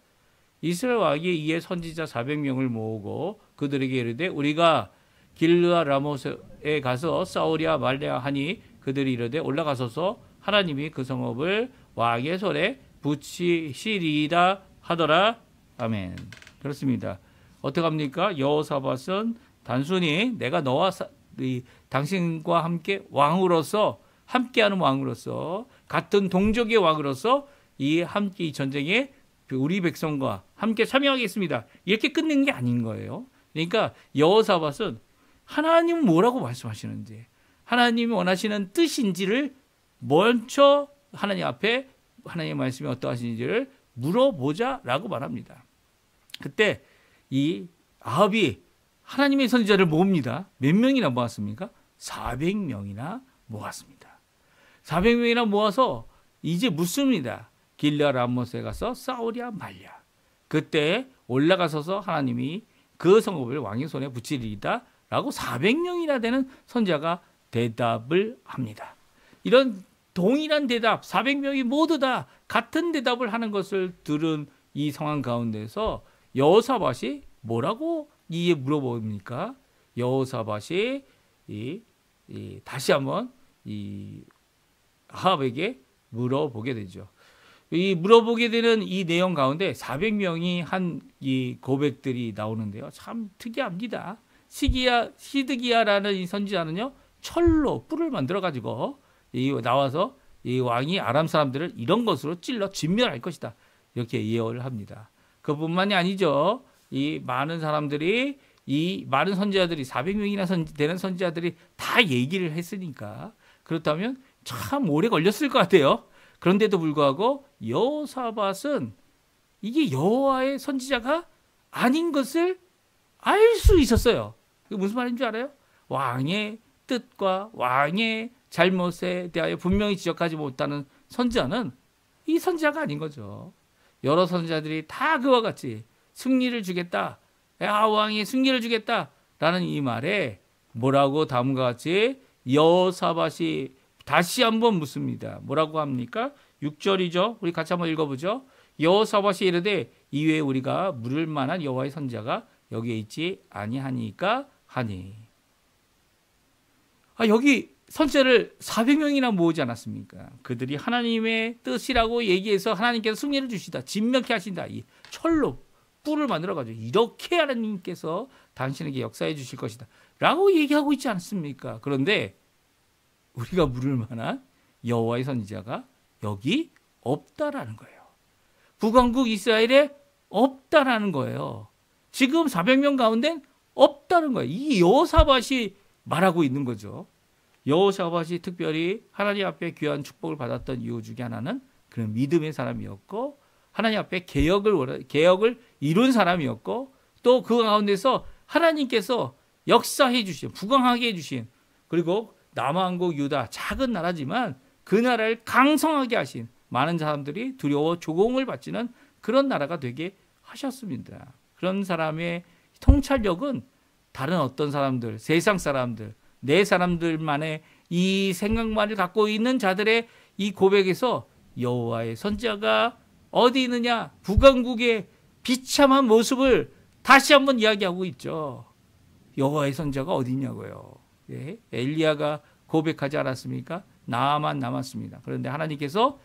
이스라엘 왕이 이에 선지자 400명을 모으고 그들에게 이르되 우리가 길르아 라못에 가서 싸우랴 말랴 하니 그들이 이르되 올라가소서 하나님이 그 성읍을 왕의 손에 붙이시리이다 하더라. 아멘. 그렇습니다. 어떻게 합니까? 여호사밧은 단순히 내가 너와 당신과 함께 왕으로서 함께하는 왕으로서 같은 동족의 왕으로서 함께 이 전쟁에 우리 백성과 함께 참여하겠습니다. 이렇게 끝낸 게 아닌 거예요. 그러니까 여호사밧은 하나님은 뭐라고 말씀하시는지, 하나님이 원하시는 뜻인지를 먼저 하나님 앞에 하나님의 말씀이 어떠하신지를 물어보자라고 말합니다. 그때 이 아합이 하나님의 선지자를 모읍니다. 몇 명이나 모았습니까? 400명이나 모았습니다. 400명이나 모아서 이제 묻습니다. 길르아 라못에 가서 싸우랴 말랴. 그때 올라가서서 하나님이 그 성읍을 왕의 손에 붙이리이다 라고 400명이나 되는 선지자가 대답을 합니다. 이런 동일한 대답, 400명이 모두 다 같은 대답을 하는 것을 들은 이 상황 가운데서 여호사밧이 뭐라고 이에 물어봅니까? 여호사밧이 다시 한번 이 아합에게 물어보게 되죠. 이 물어보게 되는 이 내용 가운데 400명이 한 이 고백들이 나오는데요. 참 특이합니다. 시드기야라는 이 선지자는요, 철로 뿔을 만들어 가지고 나와서 이 왕이 아람 사람들을 이런 것으로 찔러 진멸할 것이다. 이렇게 예언을 합니다. 그뿐만이 아니죠. 이 많은 사람들이 이 많은 선지자들이 400명이나 되는 선지자들이 다 얘기를 했으니까 그렇다면 참 오래 걸렸을 것 같아요. 그런데도 불구하고 여호사밧은 이게 여호와의 선지자가 아닌 것을 알 수 있었어요. 그게 무슨 말인 줄 알아요? 왕의 뜻과 왕의 잘못에 대하여 분명히 지적하지 못하는 선지자는 이 선지자가 아닌 거죠. 여러 선지자들이 다 그와 같이 승리를 주겠다, 왕이 승리를 주겠다라는 이 말에 뭐라고 다음과 같이 여호사밧이 다시 한번 묻습니다. 뭐라고 합니까? 6절이죠. 우리 같이 한번 읽어보죠. 여호사밧이 이르되 이외에 우리가 물을 만한 여호와의 선지자가 여기에 있지 아니하니까 하니. 여기 선지자를 400명이나 모으지 않았습니까? 그들이 하나님의 뜻이라고 얘기해서 하나님께서 승리를 주시다, 진명케 하신다, 이 철로 뿔을 만들어가지고 이렇게 하나님께서 당신에게 역사해 주실 것이다 라고 얘기하고 있지 않습니까? 그런데 우리가 물을 만한 여호와의 선지자가 여기 없다라는 거예요. 북왕국 이스라엘에 없다라는 거예요. 지금 400명 가운데 없다는 거예요. 이 여호사밧이 말하고 있는 거죠. 여호사밧이 특별히 하나님 앞에 귀한 축복을 받았던 이유 중에 하나는 그런 믿음의 사람이었고 하나님 앞에 개혁을 이룬 사람이었고 또 그 가운데서 하나님께서 역사해 주신 부강하게 해주신 그리고 남왕국 유다 작은 나라지만 그 나라를 강성하게 하신 많은 사람들이 두려워 조공을 바치는 그런 나라가 되게 하셨습니다. 그런 사람의 통찰력은 다른 어떤 사람들, 세상 사람들, 내 사람들만의 이 생각만을 갖고 있는 자들의 이 고백에서 여호와의 선지자가 어디 있느냐? 북왕국의 비참한 모습을 다시 한번 이야기하고 있죠. 여호와의 선지자가 어디 있냐고요. 예? 엘리야가 고백하지 않았습니까? 나만 남았습니다. 그런데 하나님께서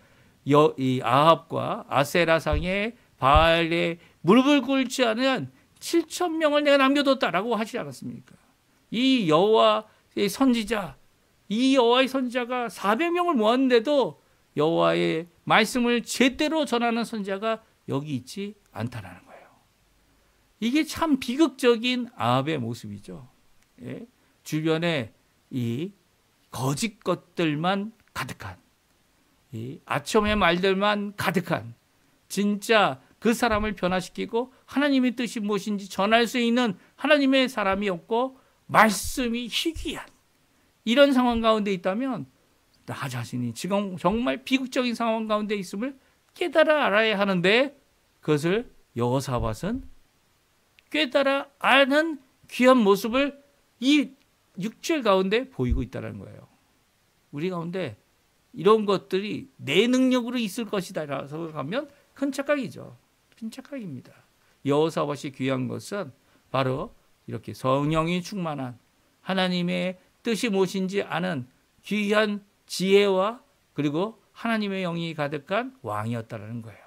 이 아합과 아세라상의 바알에 무릎을 꿇지 않은 7,000명을 내가 남겨뒀다라고 하지 않았습니까? 이 여호와의 선지자가 400명을 모았는데도 여호와의 말씀을 제대로 전하는 선지자가 여기 있지 않다라는 거예요. 이게 참 비극적인 아합의 모습이죠. 예? 주변에 이 거짓 것들만 가득한 이 아첨의 말들만 가득한 진짜 그 사람을 변화시키고 하나님의 뜻이 무엇인지 전할 수 있는 하나님의 사람이 없고 말씀이 희귀한 이런 상황 가운데 있다면 나 자신이 지금 정말 비극적인 상황 가운데 있음을 깨달아 알아야 하는데 그것을 여호사밧은 깨달아 아는 귀한 모습을 이 6절 가운데 보이고 있다는 거예요. 우리 가운데 이런 것들이 내 능력으로 있을 것이다 라고 생각하면 큰 착각이죠. 큰 착각입니다. 여호사밧이 귀한 것은 바로 이렇게 성령이 충만한 하나님의 뜻이 무엇인지 아는 귀한 지혜와 그리고 하나님의 영이 가득한 왕이었다는 거예요.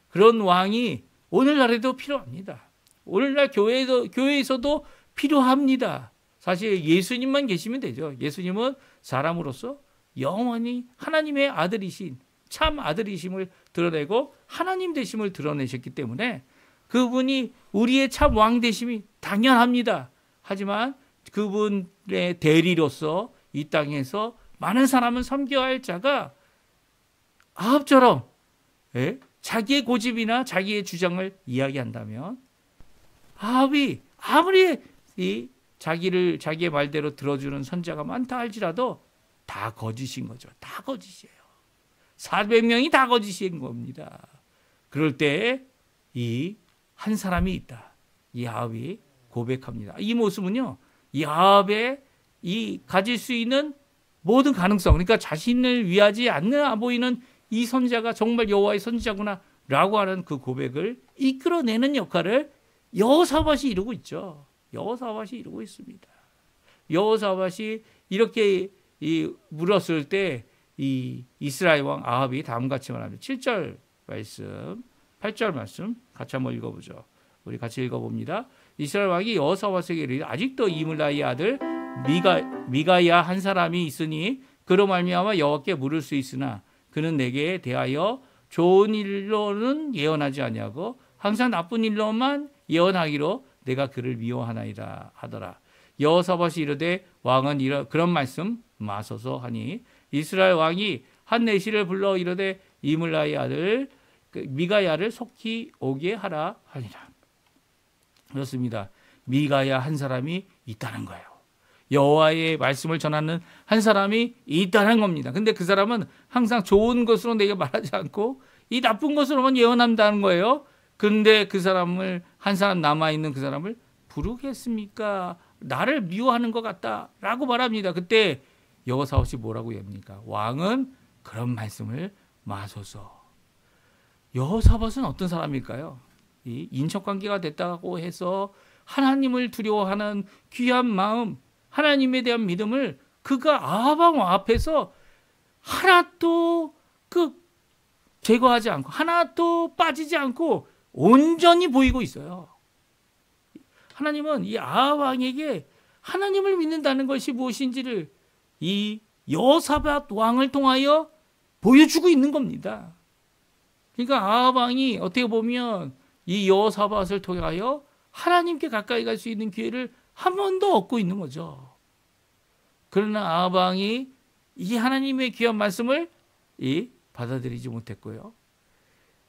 그런 왕이 오늘날에도 필요합니다. 오늘날 교회에서도 필요합니다. 사실 예수님만 계시면 되죠. 예수님은 사람으로서 영원히 하나님의 아들이신 참 아들이심을 드러내고 하나님 되심을 드러내셨기 때문에 그분이 우리의 참 왕 되심이 당연합니다. 하지만 그분의 대리로서 이 땅에서 많은 사람을 섬겨야 할 자가 아합처럼 자기의 고집이나 자기의 주장을 이야기한다면 아합이 아무리 자기의 말대로 들어주는 선지자가 많다 할지라도 다 거짓인 거죠. 다 거짓이에요. 400명이 다 거짓인 겁니다. 그럴 때 이 한 사람이 있다. 이 아합이 고백합니다. 이 모습은요. 이 아합의 이 가질 수 있는 모든 가능성 그러니까 자신을 위하지 않는 보이는 이 선지자가 정말 여호와의 선지자구나 라고 하는 그 고백을 이끌어내는 역할을 여호사밧이 이루고 있죠. 여호사밧이 이루고 있습니다. 여호사밧이 이렇게 물었을 때 이 이스라엘 왕 아합이 다음같이 말합니다. 7절 말씀, 8절 말씀 같이 한번 읽어보죠. 우리 같이 읽어봅니다. 이스라엘 왕이 여호사밧에게 이르되 아직도 이물라의 아들 미가야 한 사람이 있으니 그로 말미암아 여호와께 물을 수 있으나 그는 내게 대하여 좋은 일로는 예언하지 아니하고 항상 나쁜 일로만 예언하기로 내가 그를 미워하나이다 하더라. 여호사밧이 이르되 왕은 그런 말씀 마소서 하니 이스라엘 왕이 한 내시를 불러 이르되 이물라의 아들 미가야를 속히 오게 하라 하니라. 그렇습니다. 미가야 한 사람이 있다는 거예요. 여호와의 말씀을 전하는 한 사람이 있다는 겁니다. 근데 그 사람은 항상 좋은 것으로 내게 말하지 않고 이 나쁜 것으로만 예언한다는 거예요. 근데 그 사람을 한 사람 남아있는 그 사람을 부르겠습니까? 나를 미워하는 것 같다라고 말합니다. 그때 여호사밧이 뭐라고 합니까? 왕은 그런 말씀을 마소서. 여호사밧은 어떤 사람일까요? 이 인척관계가 됐다고 해서 하나님을 두려워하는 귀한 마음, 하나님에 대한 믿음을 그가 아합 왕 앞에서 하나도 제거하지 않고 하나도 빠지지 않고 온전히 보이고 있어요. 하나님은 이 아합 왕에게 하나님을 믿는다는 것이 무엇인지를 이 여호사밧 왕을 통하여 보여주고 있는 겁니다. 그러니까 아합 왕이 어떻게 보면 이 여호사밧을 통하여 하나님께 가까이 갈 수 있는 기회를 한 번 더 얻고 있는 거죠. 그러나 아합 왕이 이 하나님의 귀한 말씀을 받아들이지 못했고요.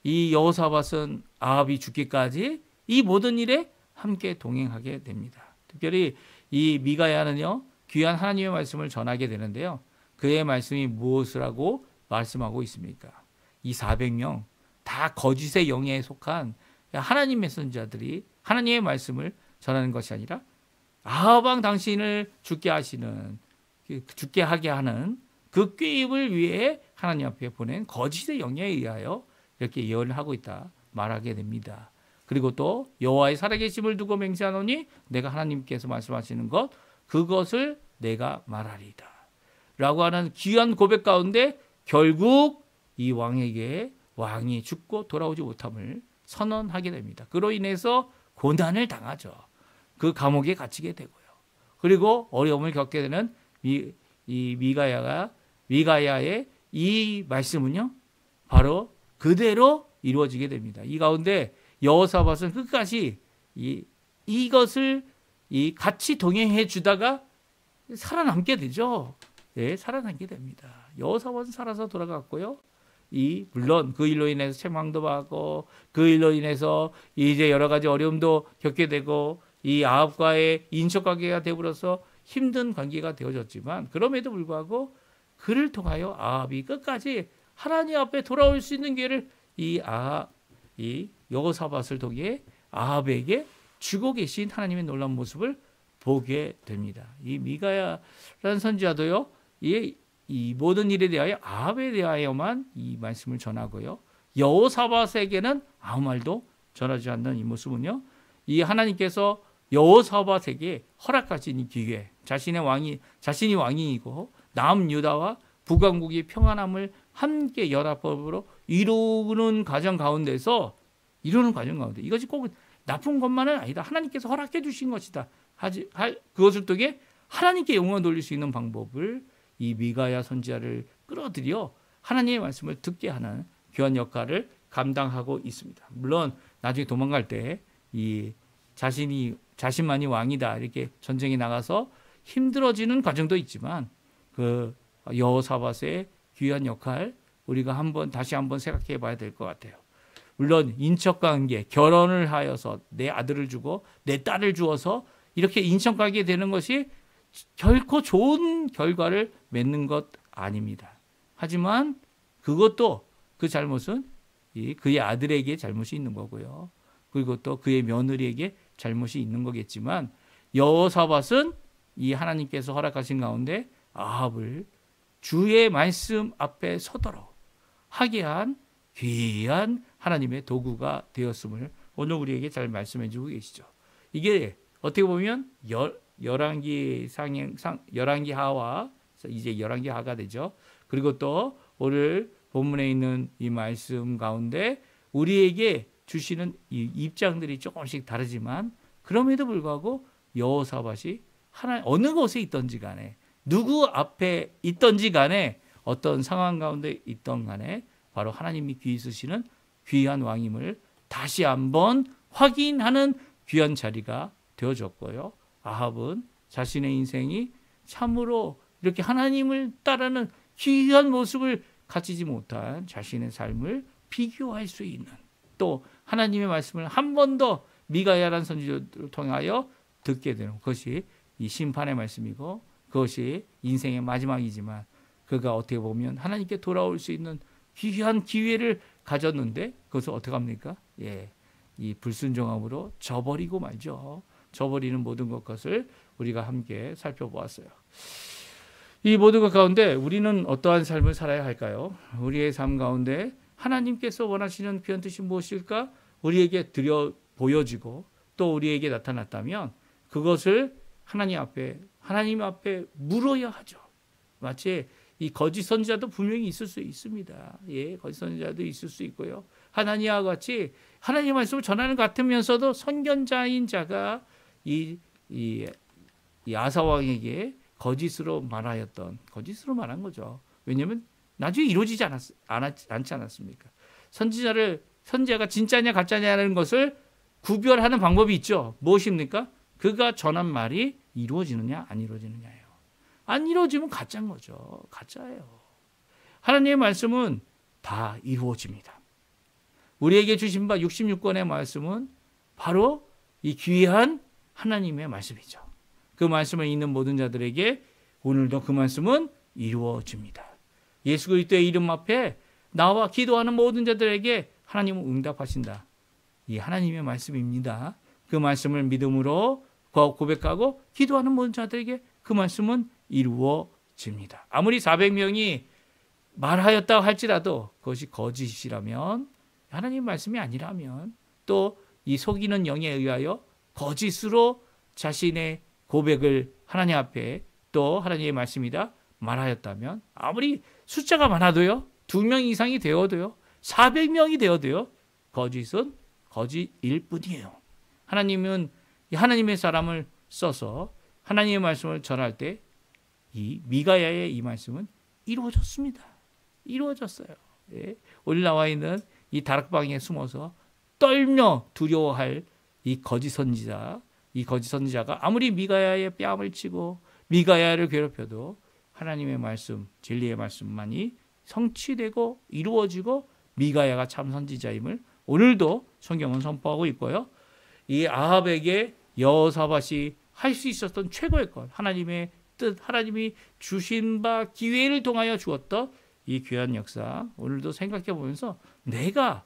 이 여호사밧은 아합이 죽기까지 이 모든 일에 함께 동행하게 됩니다. 특별히 이 미가야는요, 귀한 하나님의 말씀을 전하게 되는데요. 그의 말씀이 무엇이라고 말씀하고 있습니까? 이 400명 다 거짓의 영에 속한 하나님의 선지자들이 하나님의 말씀을 전하는 것이 아니라 아합 왕 당신을 죽게 하게 하는 그 꾀입을 위해 하나님 앞에 보낸 거짓의 영에 의하여 이렇게 예언을 하고 있다 말하게 됩니다. 그리고 또 여호와의 살아계심을 두고 맹세하노니 내가 하나님께서 말씀하시는 것 그것을 내가 말하리이다 라고 하는 귀한 고백 가운데 결국 이 왕에게 왕이 죽고 돌아오지 못함을 선언하게 됩니다. 그로 인해서 고난을 당하죠. 그 감옥에 갇히게 되고요. 그리고 어려움을 겪게 되는 이 미가야의 이 말씀은요, 바로 그대로 이루어지게 됩니다. 이 가운데 여호사밧은 끝까지 이것을 같이 동행해 주다가 살아남게 되죠. 네, 살아남게 됩니다. 여호사밧은 살아서 돌아갔고요. 물론 그 일로 인해서 책망도 받고 그 일로 인해서 이제 여러 가지 어려움도 겪게 되고 이 아합과의 인척 관계가 되어버려서 힘든 관계가 되어졌지만 그럼에도 불구하고 그를 통하여 아합이 끝까지 하나님 앞에 돌아올 수 있는 기회를 이 여호사밧을 통해 아합에게 주고 계신 하나님의 놀라운 모습을 보게 됩니다. 이 미가야라는 선지자도요, 이 모든 일에 대하여 아합에 대하여만 이 말씀을 전하고요. 여호사밧에게는 아무 말도 전하지 않는 이 모습은요, 이 하나님께서 여호사밧에게 허락하신 이 기회, 자신이 왕이고 남유다와 북왕국의 평안함을 함께 연합법으로 이루는 과정 가운데서 이것이 꼭 나쁜 것만은 아니다. 하나님께서 허락해 주신 것이다. 그것을 통해 하나님께 영광을 돌릴 수 있는 방법을 이 미가야 선지자를 끌어들여 하나님의 말씀을 듣게 하는 귀한 역할을 감당하고 있습니다. 물론 나중에 도망갈 때 이 자신만이 왕이다 이렇게 전쟁에 나가서 힘들어지는 과정도 있지만 그 여호사밧의 귀한 역할 우리가 다시 한번 생각해 봐야 될 것 같아요. 물론 인척관계, 결혼을 하여서 내 아들을 주고 내 딸을 주어서 이렇게 인척관계 되는 것이 결코 좋은 결과를 맺는 것 아닙니다. 하지만 그것도 그 잘못은 그의 아들에게 잘못이 있는 거고요. 그리고 또 그의 며느리에게 잘못이 있는 거겠지만 여호사밧은 이 하나님께서 허락하신 가운데 아합을 주의 말씀 앞에 서도록 하게 한 귀한 하나님의 도구가 되었음을 오늘 우리에게 잘 말씀해 주고 계시죠. 이게 어떻게 보면 열왕기 하와 이제 열왕기 하가 되죠. 그리고 또 오늘 본문에 있는 이 말씀 가운데 우리에게 주시는 이 입장들이 조금씩 다르지만 그럼에도 불구하고 여호사밧이 어느 곳에 있던지 간에 누구 앞에 있던지 간에 어떤 상황 가운데 있던 간에 바로 하나님이 귀히 쓰시는 귀한 왕임을 다시 한번 확인하는 귀한 자리가 되어졌고요. 아합은 자신의 인생이 참으로 이렇게 하나님을 따르는 귀한 모습을 갖추지 못한 자신의 삶을 비교할 수 있는 또 하나님의 말씀을 한 번 더 미가야라는 선지자를 통하여 듣게 되는 그것이 이 심판의 말씀이고 그것이 인생의 마지막이지만 그가 어떻게 보면 하나님께 돌아올 수 있는 귀한 기회를 가졌는데 그것을 어떻게 합니까? 이 불순종함으로 저버리고 말죠. 저버리는 모든 것을 우리가 함께 살펴보았어요. 이 모든 것 가운데 우리는 어떠한 삶을 살아야 할까요? 우리의 삶 가운데 하나님께서 원하시는 귀한 뜻이 무엇일까? 우리에게 보여지고 또 우리에게 나타났다면 그것을 하나님 앞에 물어야 하죠. 마치 이 거짓 선지자도 분명히 있을 수 있습니다. 거짓 선지자도 있을 수 있고요. 하나님과 같이 하나님의 말씀을 전하는 것 같으면서도 선견자인 자가 이 아사 왕에게 거짓으로 말한 거죠. 왜냐하면 나중에 이루어지지 않지 않았습니까? 선지자가 진짜냐 가짜냐는 것을 구별하는 방법이 있죠. 무엇입니까? 그가 전한 말이 이루어지느냐 안 이루어지느냐예요. 안 이루어지면 가짜인 거죠. 가짜예요. 하나님의 말씀은 다 이루어집니다. 우리에게 주신 바 66권의 말씀은 바로 이 귀한 하나님의 말씀이죠. 그 말씀을 읽는 모든 자들에게 오늘도 그 말씀은 이루어집니다. 예수 그리스도의 이름 앞에 나와 기도하는 모든 자들에게 하나님은 응답하신다. 이 하나님의 말씀입니다. 그 말씀을 믿음으로 고백하고 기도하는 모든 자들에게 그 말씀은 이루어집니다. 아무리 400명이 말하였다고 할지라도 그것이 거짓이라면, 하나님의 말씀이 아니라면, 또 이 속이는 영에 의하여 거짓으로 자신의 고백을 하나님 앞에 또 하나님의 말씀이다 말하였다면, 아무리 숫자가 많아도요, 2명 이상이 되어도요, 400명이 되어도요, 거짓은 거짓일 뿐이에요. 하나님은 하나님의 사람을 써서 하나님의 말씀을 전할 때 이 미가야의 이 말씀은 이루어졌습니다. 이루어졌어요. 예. 오늘 나와 있는 이 다락방에 숨어서 떨며 두려워할 이 거짓 선지자가 아무리 미가야의 뺨을 치고 미가야를 괴롭혀도 하나님의 말씀, 진리의 말씀만이 성취되고 이루어지고 미가야가 참 선지자임을 오늘도 성경은 선포하고 있고요. 이 아합에게 여호사밧이 할 수 있었던 최고의 것, 하나님의 뜻, 하나님이 주신 바 기회를 통하여 주었던 이 귀한 역사, 오늘도 생각해 보면서 내가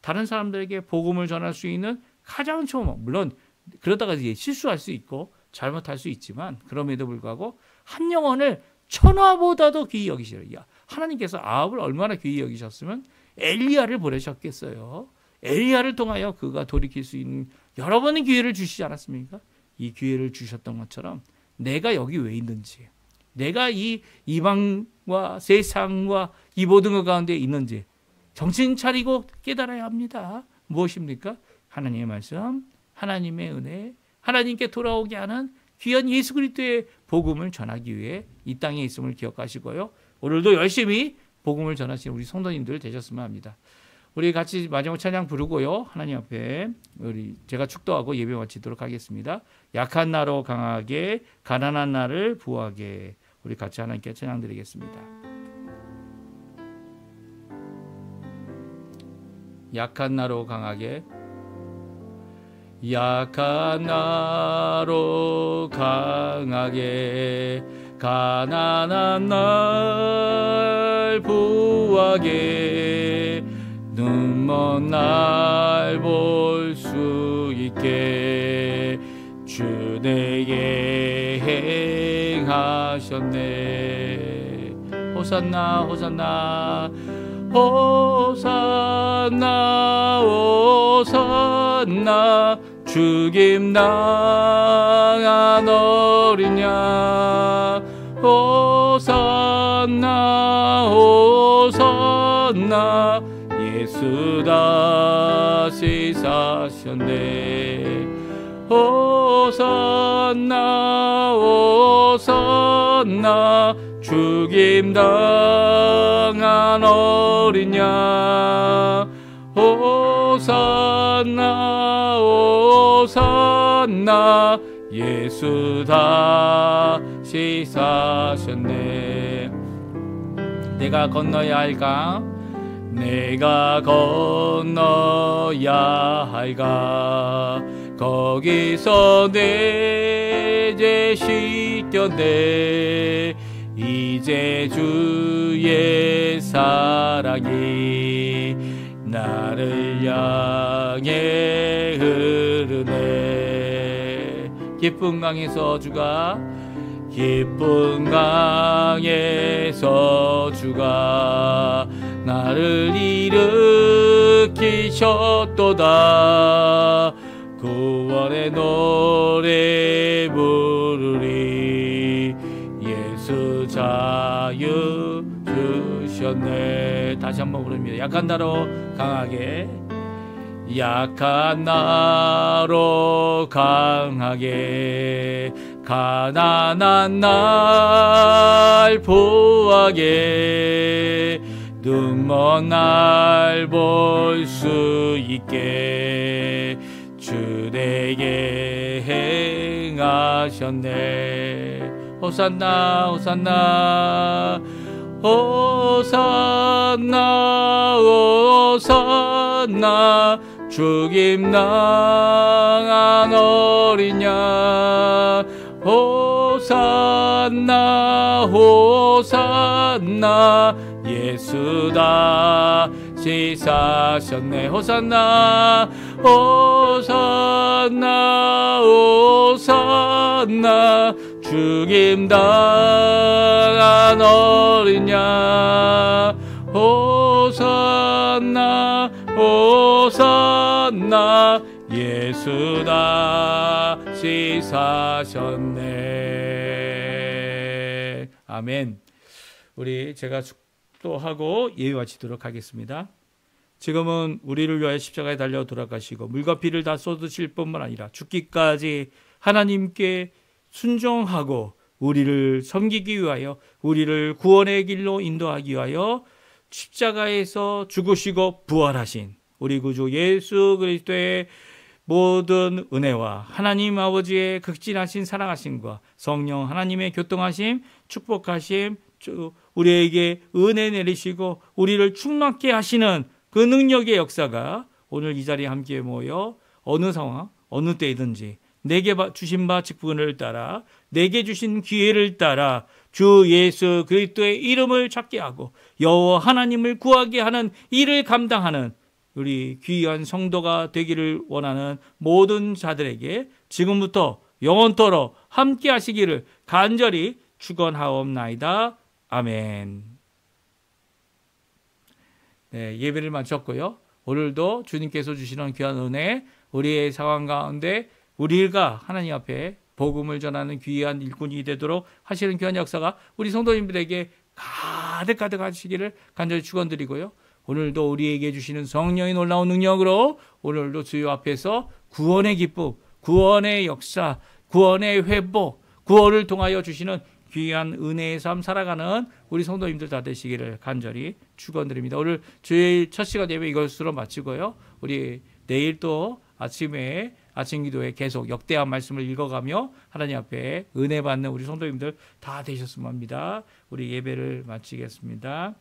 다른 사람들에게 복음을 전할 수 있는 가장 처음, 물론 그러다가 이제 실수할 수 있고 잘못할 수 있지만, 그럼에도 불구하고 한 영혼을 천하보다도 귀히 여기시라. 하나님께서 아합을 얼마나 귀히 여기셨으면 엘리야를 보내셨겠어요. 엘리야를 통하여 그가 돌이킬 수 있는 여러 번의 기회를 주시지 않았습니까? 이 기회를 주셨던 것처럼 내가 여기 왜 있는지, 내가 이 이방과 세상과 이 모든 것 가운데 있는지 정신 차리고 깨달아야 합니다. 무엇입니까? 하나님의 말씀, 하나님의 은혜, 하나님께 돌아오게 하는 귀한 예수 그리스도의 복음을 전하기 위해 이 땅에 있음을 기억하시고요. 오늘도 열심히 복음을 전하시는 우리 성도님들 되셨으면 합니다. 우리 같이 마지막 찬양 부르고요. 하나님 앞에 제가 축도하고 예배 마치도록 하겠습니다. 약한 나로 강하게, 가난한 나를 부하게. 우리 같이 하나님께 찬양 드리겠습니다. 약한 나로 강하게, 약한 나로 강하게, 가난한 날 부하게, 눈먼 날 볼 수 있게 주 내게 행하셨네. 호산나 호산나 호산나 호산나, 죽임 당한 어린 양. 호산나 호산나, 예수 다시 사셨네. 호산나 호산나, 죽임 당한 어린 양. 호산나 호산나, 예수 다시 사셨네. 내가 건너야 할 강, 내가 건너야 할 강, 거기서 내 죄 씻겼네. 이제 주의 사랑이 나를 향해 흐르네. 기쁜 강에서 주가, 기쁜 강에서 주가 나를 일으키셨도다. 구원의 노래 부르리. 예수 자유 주셨네. 다시 한번 부릅니다. 약한 나로 강하게, 약한 나로 강하게 가난한 날 보하게 눈먼 날 볼 수 있게 주 내게 행하셨네. 호산나 호산나 호산나 호산나 죽임 당한 어린 양 호산나 호산나 예수 다시 사셨네. 호산나 호산나 호산나 죽임 당한 어린 양 호산나 호산나 예수 다시 사셨네. 아멘. 우리 제가 축도하고 예배 마치도록 하겠습니다. 지금은 우리를 위하여 십자가에 달려 돌아가시고 물과 피를 다 쏟으실 뿐만 아니라 죽기까지 하나님께 순종하고 우리를 섬기기 위하여 우리를 구원의 길로 인도하기 위하여 십자가에서 죽으시고 부활하신 우리 구주 예수 그리스도의 모든 은혜와 하나님 아버지의 극진하신 사랑하심과 성령 하나님의 교통하심 축복하심 우리에게 은혜 내리시고 우리를 충만케 하시는 그 능력의 역사가 오늘 이 자리에 함께 모여 어느 상황 어느 때이든지 내게 주신 바 직분을 따라 내게 주신 기회를 따라 주 예수 그리스도의 이름을 찾게 하고 여호와 하나님을 구하게 하는 일을 감당하는 우리 귀한 성도가 되기를 원하는 모든 자들에게 지금부터 영원토록 함께 하시기를 간절히 축원하옵나이다. 아멘. 네, 예배를 마쳤고요. 오늘도 주님께서 주시는 귀한 은혜, 우리의 상황 가운데 우리가 하나님 앞에 복음을 전하는 귀한 일꾼이 되도록 하시는 귀한 역사가 우리 성도님들에게 가득 하시기를 간절히 축원드리고요. 오늘도 우리에게 주시는 성령의 놀라운 능력으로 오늘도 주여 앞에서 구원의 기쁨, 구원의 역사, 구원의 회복, 구원을 통하여 주시는 귀한 은혜의 삶 살아가는 우리 성도님들 다 되시기를 간절히 축원드립니다. 오늘 주일 첫 시간 예배 이것으로 마치고요. 우리 내일 또 아침에 아침 기도에 계속 역대한 말씀을 읽어가며 하나님 앞에 은혜 받는 우리 성도님들 다 되셨으면 합니다. 우리 예배를 마치겠습니다.